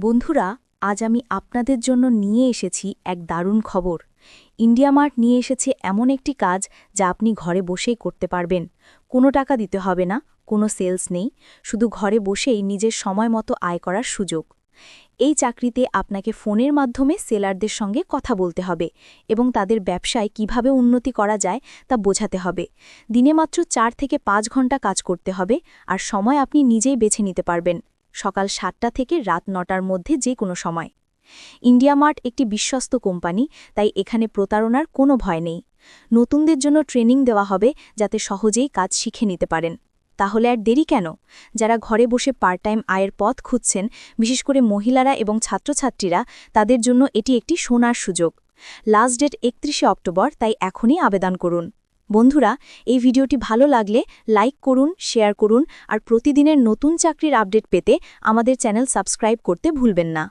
বন্ধুরা, আজ আমি আপনাদের জন্য নিয়ে এসেছি এক দারুণ খবর। ইন্ডিয়া মার্ট নিয়ে এসেছে এমন একটি কাজ যা আপনি ঘরে বসেই করতে পারবেন। কোনো টাকা দিতে হবে না, কোনো সেলস নেই, শুধু ঘরে বসেই নিজের সময় মতো আয় করার সুযোগ। এই চাকরিতে আপনাকে ফোনের মাধ্যমে সেলারদের সঙ্গে কথা বলতে হবে এবং তাদের ব্যবসায় কিভাবে উন্নতি করা যায় তা বোঝাতে হবে। দিনে মাত্র 4 থেকে 5 ঘন্টা কাজ করতে হবে, আর সময় আপনি নিজেই বেছে নিতে পারবেন, সকাল 7টা থেকে রাত 9টার মধ্যে যে কোনো সময়। ইন্ডিয়া মার্ট একটি বিশ্বস্ত কোম্পানি, তাই এখানে প্রতারণার কোনো ভয় নেই। নতুনদের জন্য ট্রেনিং দেওয়া হবে যাতে সহজেই কাজ শিখে নিতে পারেন। তাহলে আর দেরি কেন? যারা ঘরে বসে পার্ট টাইম আয়ের পথ খুঁজছেন, বিশেষ করে মহিলারা এবং ছাত্রছাত্রীরা, তাদের জন্য এটি একটি সোনার সুযোগ। লাস্ট ডেট 31শে অক্টোবর, তাই এখনই আবেদন করুন। বন্ধুরা, এই ভিডিওটি ভালো লাগলে লাইক করুন, শেয়ার করুন, আর প্রতিদিনের নতুন চাকরির আপডেট পেতে আমাদের চ্যানেল সাবস্ক্রাইব করতে ভুলবেন না।